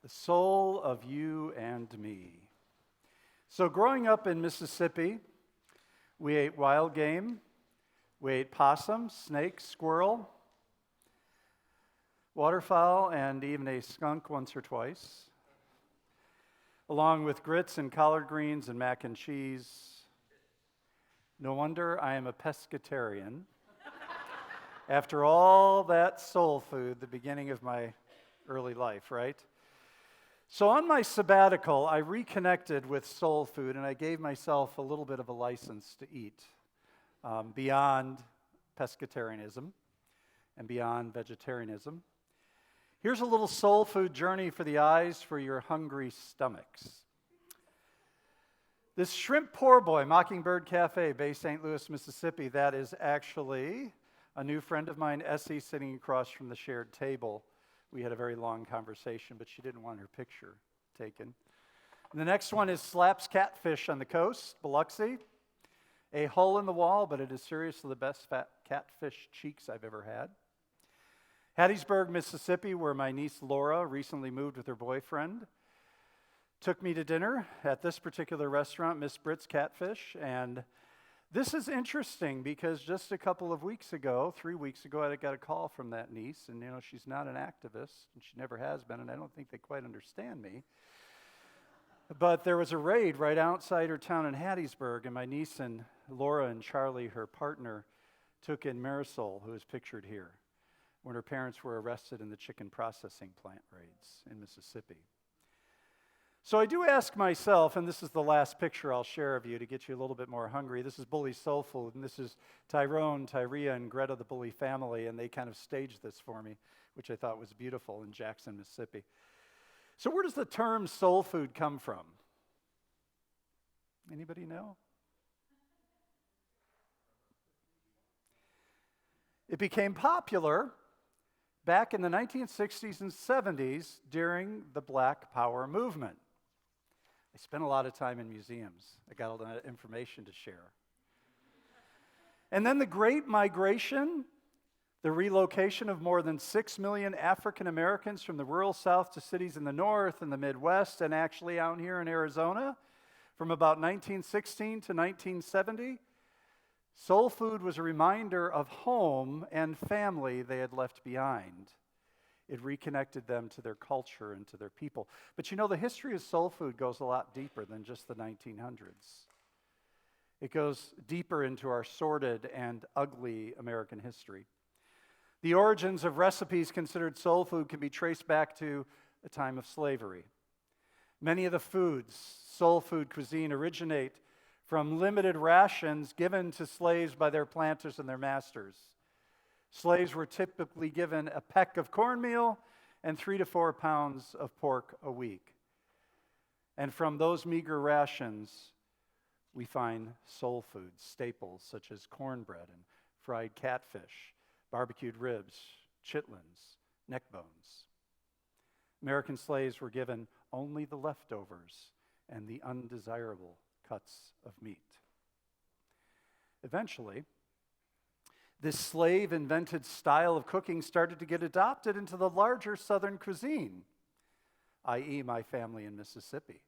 The soul of you and me. So growing up in Mississippi, we ate wild game, we ate possum, snake, squirrel, waterfowl, and even a skunk once or twice, along with grits and collard greens and mac and cheese. No wonder I am a pescatarian. After all that soul food, the beginning of my early life, right? So on my sabbatical, I reconnected with soul food, and I gave myself a little bit of a license to eat beyond pescatarianism and beyond vegetarianism. Here's a little soul food journey for the eyes for your hungry stomachs. This Shrimp Poor Boy Mockingbird Cafe, Bay St. Louis, Mississippi, that is actually a new friend of mine, Essie, sitting across from the shared table. We had a very long conversation, but she didn't want her picture taken. And the next one is Slaps Catfish on the coast, Biloxi. A hole in the wall, but it is seriously the best fat catfish cheeks I've ever had. Hattiesburg, Mississippi, where my niece Laura recently moved with her boyfriend, took me to dinner at this particular restaurant, Miss Britt's Catfish. And this is interesting because just a couple of weeks ago, 3 weeks ago, I got a call from that niece. And, she's not an activist, and she never has been, and I don't think they quite understand me. But there was a raid right outside her town in Hattiesburg, and my niece and Laura and Charlie, her partner, took in Marisol, who is pictured here, when her parents were arrested in the chicken processing plant raids in Mississippi. So I do ask myself, and this is the last picture I'll share of you to get you a little bit more hungry. This is Bully Soul Food, and this is Tyrone, Tyria, and Greta, the Bully family, and they kind of staged this for me, which I thought was beautiful in Jackson, Mississippi. So where does the term soul food come from? Anybody know? It became popular back in the 1960s and 70s during the Black Power movement. I spent a lot of time in museums. I got a lot of information to share. And then the Great Migration, the relocation of more than 6 million African Americans from the rural South to cities in the North and the Midwest, and actually out here in Arizona, from about 1916 to 1970, soul food was a reminder of home and family they had left behind. It reconnected them to their culture and to their people. But the history of soul food goes a lot deeper than just the 1900s. It goes deeper into our sordid and ugly American history. The origins of recipes considered soul food can be traced back to a time of slavery. Many of the foods, soul food cuisine, originate from limited rations given to slaves by their planters and their masters. Slaves were typically given a peck of cornmeal and 3 to 4 pounds of pork a week. And from those meager rations, we find soul foods, staples such as cornbread and fried catfish, barbecued ribs, chitlins, neck bones. American slaves were given only the leftovers and the undesirable cuts of meat. Eventually, this slave-invented style of cooking started to get adopted into the larger Southern cuisine, i.e. my family in Mississippi,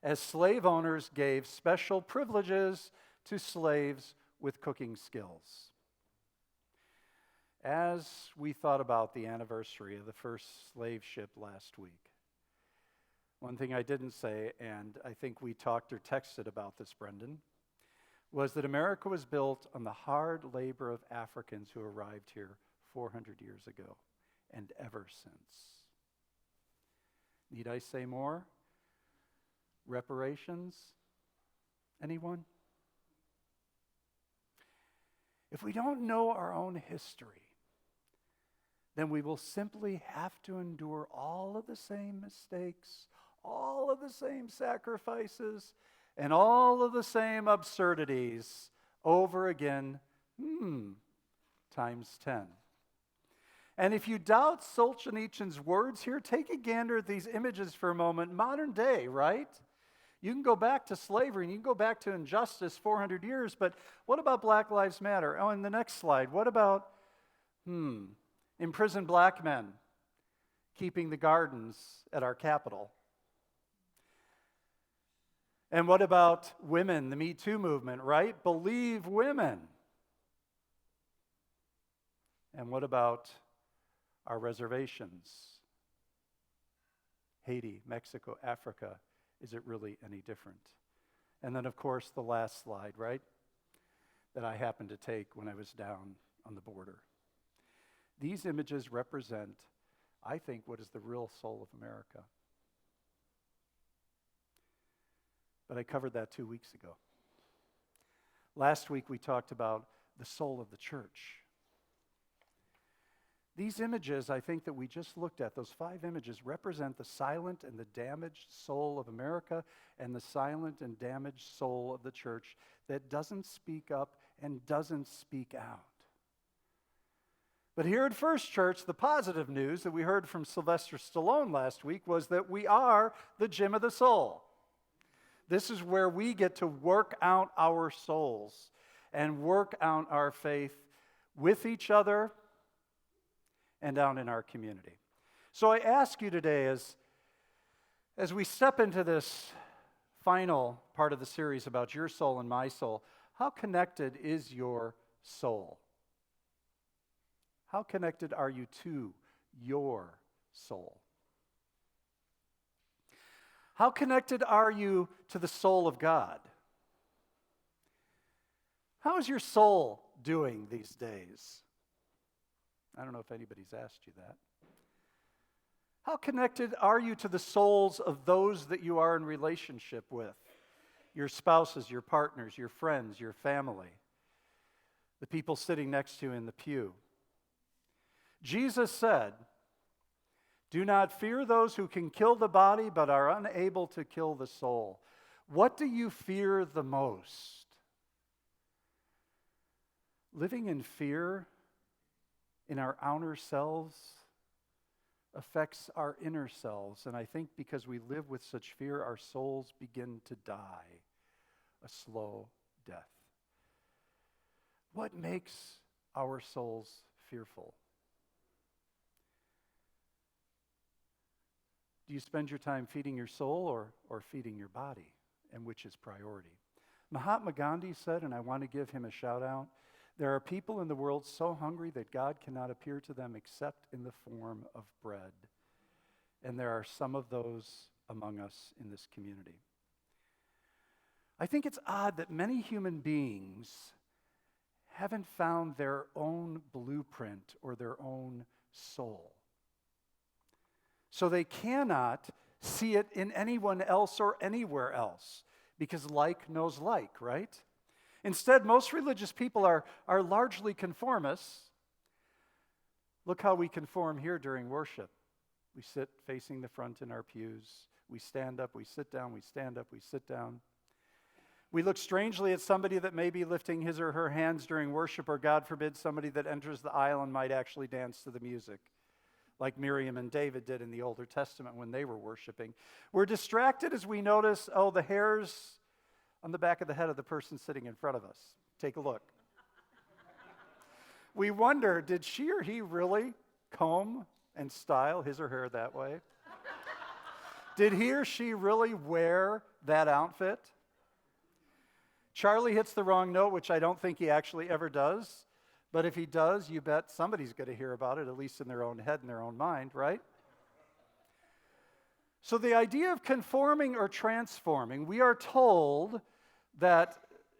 as slave owners gave special privileges to slaves with cooking skills. As we thought about the anniversary of the first slave ship last week, one thing I didn't say, and I think we talked or texted about this, Brendan, was that America was built on the hard labor of Africans who arrived here 400 years ago and ever since. Need I say more? Reparations? Anyone? If we don't know our own history, then we will simply have to endure all of the same mistakes, all of the same sacrifices, and all of the same absurdities over again, times 10. And if you doubt Solzhenitsyn's words here, take a gander at these images for a moment. Modern day, right? You can go back to slavery and you can go back to injustice 400 years, but what about Black Lives Matter? Oh, and the next slide, what about imprisoned black men, keeping the gardens at our Capitol? And what about women, the Me Too movement, right? Believe women. And what about our reservations? Haiti, Mexico, Africa, is it really any different? And then, of course, the last slide, right, that I happened to take when I was down on the border. These images represent, I think, what is the real soul of America. But I covered that 2 weeks ago. Last week, we talked about the soul of the church. These images, I think, that we just looked at, those 5 images, represent the silent and the damaged soul of America and the silent and damaged soul of the church that doesn't speak up and doesn't speak out. But here at First Church, the positive news that we heard from Sylvester Stallone last week was that we are the gym of the soul. This is where we get to work out our souls and work out our faith with each other and out in our community. So I ask you today, as we step into this final part of the series about your soul and my soul, how connected is your soul? How connected are you to your soul? How connected are you to the soul of God? How is your soul doing these days? I don't know if anybody's asked you that. How connected are you to the souls of those that you are in relationship with? Your spouses, your partners, your friends, your family, the people sitting next to you in the pew. Jesus said, "Do not fear those who can kill the body but are unable to kill the soul." What do you fear the most? Living in fear in our outer selves affects our inner selves. And I think because we live with such fear, our souls begin to die a slow death. What makes our souls fearful? Do you spend your time feeding your soul or feeding your body? And which is priority? Mahatma Gandhi said, and I want to give him a shout out, there are people in the world so hungry that God cannot appear to them except in the form of bread. And there are some of those among us in this community. I think it's odd that many human beings haven't found their own blueprint or their own soul. So they cannot see it in anyone else or anywhere else, because like knows like, right? Instead, most religious people are largely conformists. Look how we conform here during worship. We sit facing the front in our pews. We stand up, we sit down, we stand up, we sit down. We look strangely at somebody that may be lifting his or her hands during worship, or God forbid, somebody that enters the aisle and might actually dance to the music, like Miriam and David did in the Older Testament when they were worshiping. We're distracted as we notice, the hairs on the back of the head of the person sitting in front of us. Take a look. We wonder, did she or he really comb and style his or her that way? Did he or she really wear that outfit? Charlie hits the wrong note, which I don't think he actually ever does. But if he does, you bet somebody's going to hear about it, at least in their own head and their own mind, right? So the idea of conforming or transforming, we are told that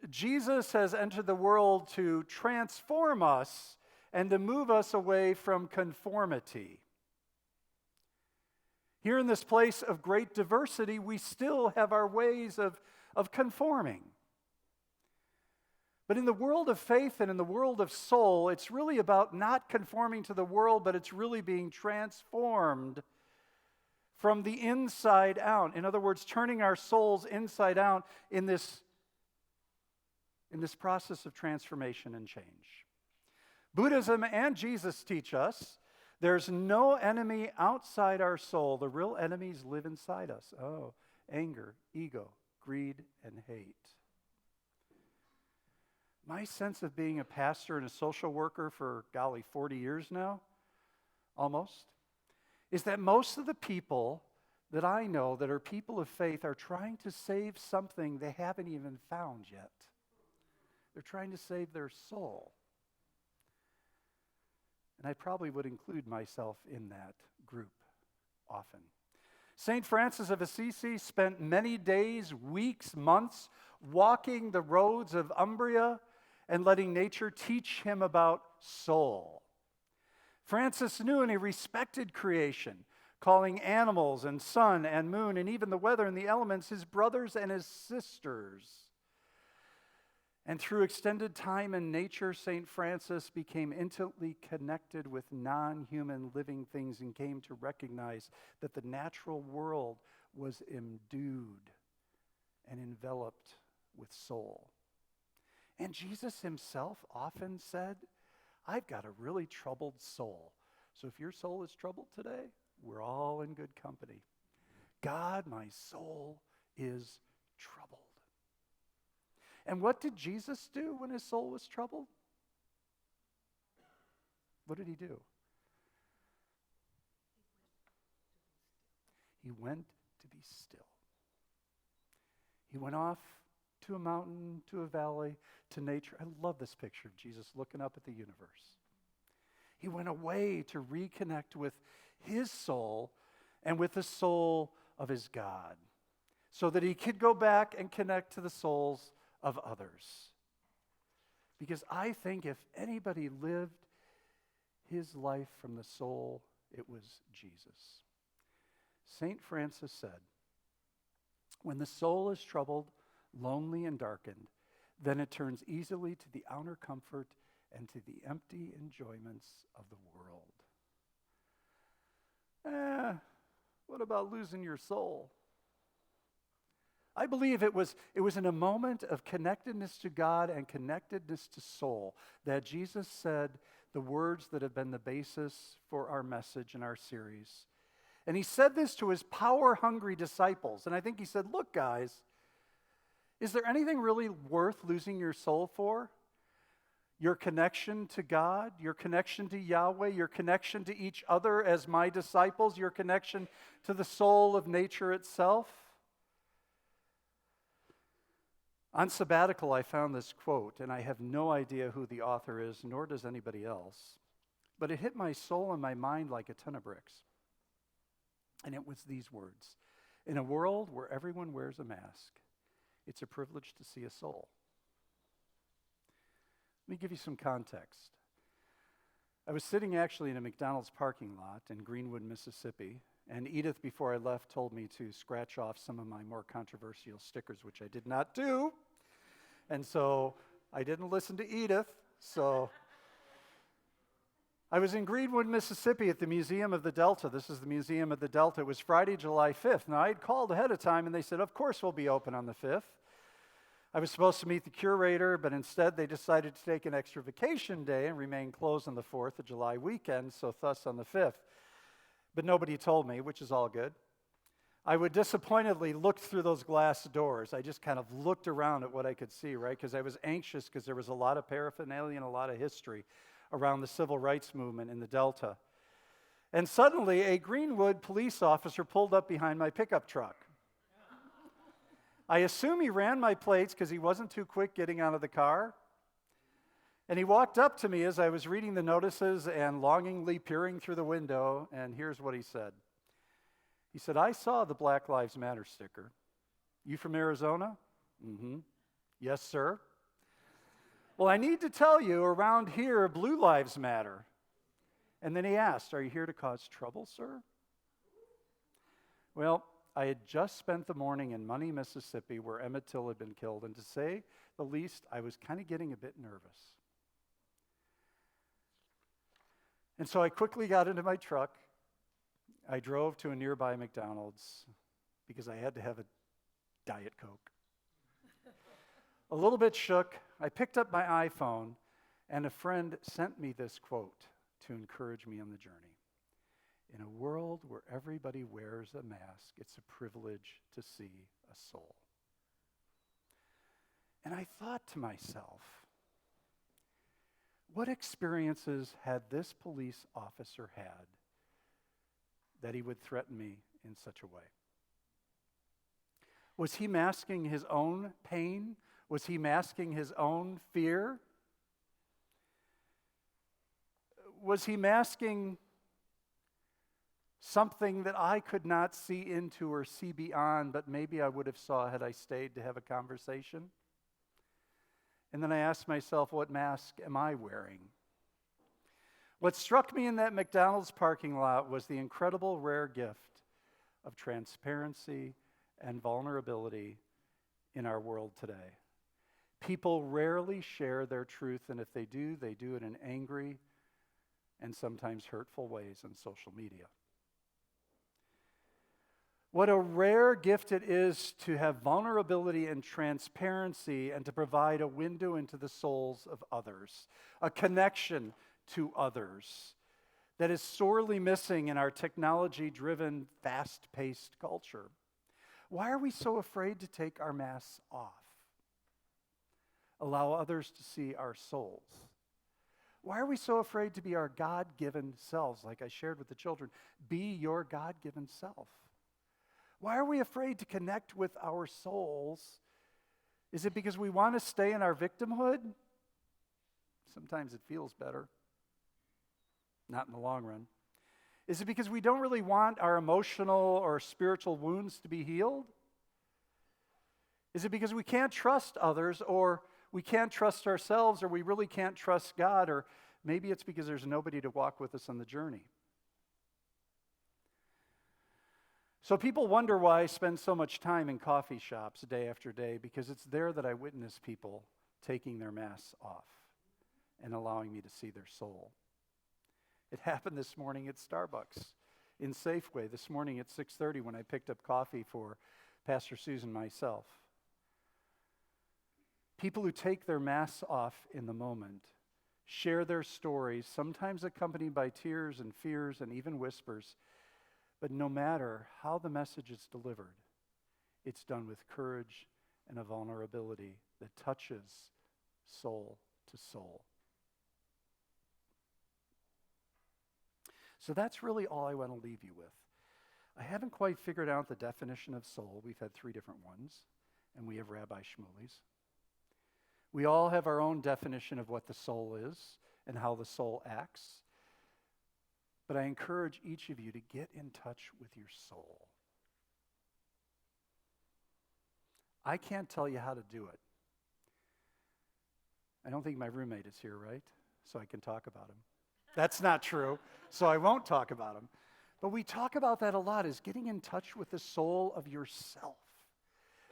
Jesus has entered the world to transform us and to move us away from conformity. Here in this place of great diversity, we still have our ways of conforming. But in the world of faith and in the world of soul, it's really about not conforming to the world, but it's really being transformed from the inside out. In other words, turning our souls inside out in this process of transformation and change. Buddhism and Jesus teach us there's no enemy outside our soul. The real enemies live inside us. Anger, ego, greed, and hate. My sense of being a pastor and a social worker for, 40 years now, almost, is that most of the people that I know that are people of faith are trying to save something they haven't even found yet. They're trying to save their soul. And I probably would include myself in that group often. St. Francis of Assisi spent many days, weeks, months walking the roads of Umbria and letting nature teach him about soul. Francis knew and he respected creation, calling animals and sun and moon and even the weather and the elements his brothers and his sisters. And through extended time in nature, St. Francis became intimately connected with non-human living things and came to recognize that the natural world was endued and enveloped with soul. And Jesus himself often said, I've got a really troubled soul. So if your soul is troubled today, we're all in good company. God, my soul is troubled. And what did Jesus do when his soul was troubled? What did he do? He went to be still. He went off to a mountain, to a valley, to nature. I love this picture of Jesus looking up at the universe. He went away to reconnect with his soul and with the soul of his God, so that he could go back and connect to the souls of others. Because I think if anybody lived his life from the soul, it was Jesus. St. Francis said, when the soul is troubled, lonely, and darkened, then it turns easily to the outer comfort and to the empty enjoyments of the world. What about losing your soul? I believe it was in a moment of connectedness to God and connectedness to soul that Jesus said the words that have been the basis for our message in our series. And he said this to his power-hungry disciples. And I think he said, look, guys, is there anything really worth losing your soul for? Your connection to God, your connection to Yahweh, your connection to each other as my disciples, your connection to the soul of nature itself? On sabbatical, I found this quote, and I have no idea who the author is, nor does anybody else, but it hit my soul and my mind like a ton of bricks. And it was these words: in a world where everyone wears a mask, it's a privilege to see a soul. Let me give you some context. I was sitting actually in a McDonald's parking lot in Greenwood, Mississippi, and Edith, before I left, told me to scratch off some of my more controversial stickers, which I did not do. And so I didn't listen to Edith. So I was in Greenwood, Mississippi at the Museum of the Delta. This is the Museum of the Delta. It was Friday, July 5th. Now, I had called ahead of time, and they said, of course we'll be open on the 5th. I was supposed to meet the curator, but instead they decided to take an extra vacation day and remain closed on the 4th of July weekend, so thus on the 5th. But nobody told me, which is all good. I would disappointedly look through those glass doors. I just kind of looked around at what I could see, right? Because I was anxious because there was a lot of paraphernalia and a lot of history around the civil rights movement in the Delta. And suddenly, a Greenwood police officer pulled up behind my pickup truck. I assume he ran my plates because he wasn't too quick getting out of the car. And he walked up to me as I was reading the notices and longingly peering through the window, and here's what he said. He said, I saw the Black Lives Matter sticker. You from Arizona? Mm-hmm. Yes, sir. Well, I need to tell you, around here, Blue Lives Matter. And then he asked, are you here to cause trouble, sir? Well, I had just spent the morning in Money, Mississippi, where Emmett Till had been killed, and to say the least, I was kind of getting a bit nervous. And so I quickly got into my truck. I drove to a nearby McDonald's because I had to have a Diet Coke. A little bit shook, I picked up my iPhone, and a friend sent me this quote to encourage me on the journey. In a world where everybody wears a mask, it's a privilege to see a soul. And I thought to myself, what experiences had this police officer had that he would threaten me in such a way? Was he masking his own pain? Was he masking his own fear? Was he masking something that I could not see into or see beyond, but maybe I would have saw had I stayed to have a conversation? And then I asked myself, what mask am I wearing? What struck me in that McDonald's parking lot was the incredible rare gift of transparency and vulnerability in our world today. People rarely share their truth, and if they do it in angry and sometimes hurtful ways on social media. What a rare gift it is to have vulnerability and transparency and to provide a window into the souls of others, a connection to others that is sorely missing in our technology-driven, fast-paced culture. Why are we so afraid to take our masks off? Allow others to see our souls. Why are we so afraid to be our God-given selves? Like I shared with the children, be your God-given self. Why are we afraid to connect with our souls? Is it because we want to stay in our victimhood? Sometimes it feels better. Not in the long run. Is it because we don't really want our emotional or spiritual wounds to be healed? Is it because we can't trust others, or we can't trust ourselves, or we really can't trust God, or maybe it's because there's nobody to walk with us on the journey? So people wonder why I spend so much time in coffee shops day after day, because it's there that I witness people taking their masks off and allowing me to see their soul. It happened this morning at Starbucks, in Safeway, this morning at 6:30 when I picked up coffee for Pastor Susan and myself. People who take their masks off in the moment share their stories, sometimes accompanied by tears and fears and even whispers. But no matter how the message is delivered, it's done with courage and a vulnerability that touches soul to soul. So that's really all I want to leave you with. I haven't quite figured out the definition of soul. We've had 3 different ones, and we have Rabbi Shmuley's. We all have our own definition of what the soul is and how the soul acts. But I encourage each of you to get in touch with your soul. I can't tell you how to do it. I don't think my roommate is here, right? So I can talk about him. That's not true, so I won't talk about him. But we talk about that a lot, is getting in touch with the soul of yourself.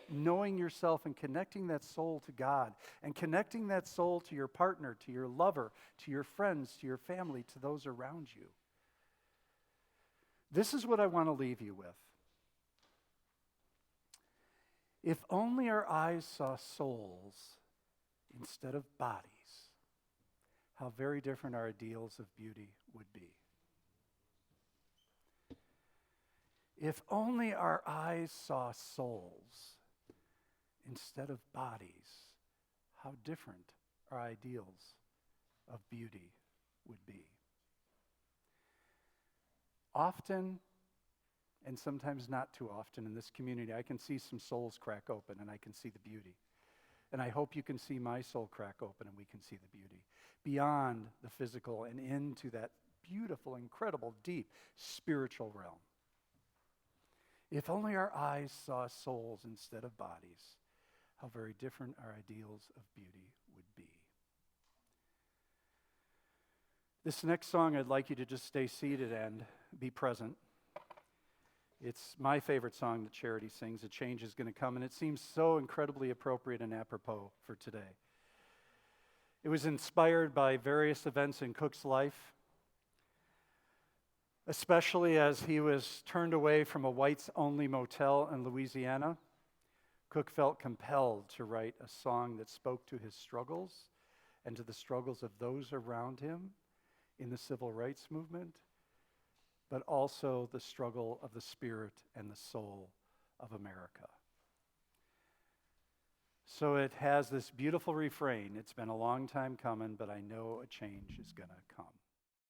Knowing yourself and connecting that soul to God, and connecting that soul to your partner, to your lover, to your friends, to your family, to those around you. This is what I want to leave you with. If only our eyes saw souls instead of bodies, how very different our ideals of beauty would be. If only our eyes saw souls instead of bodies, how different our ideals of beauty would be. Often, and sometimes not too often in this community, I can see some souls crack open and I can see the beauty. And I hope you can see my soul crack open and we can see the beauty beyond the physical and into that beautiful, incredible, deep spiritual realm. If only our eyes saw souls instead of bodies, how very different our ideals of beauty would be. This next song, I'd like you to just stay seated and be present. It's my favorite song that Charity sings, A Change Is Going to Come, and it seems so incredibly appropriate and apropos for today. It was inspired by various events in Cook's life, especially as he was turned away from a whites-only motel in Louisiana. Cook felt compelled to write a song that spoke to his struggles and to the struggles of those around him in the civil rights movement, but also the struggle of the spirit and the soul of America. So it has this beautiful refrain. It's been a long time coming, but I know a change is going to come.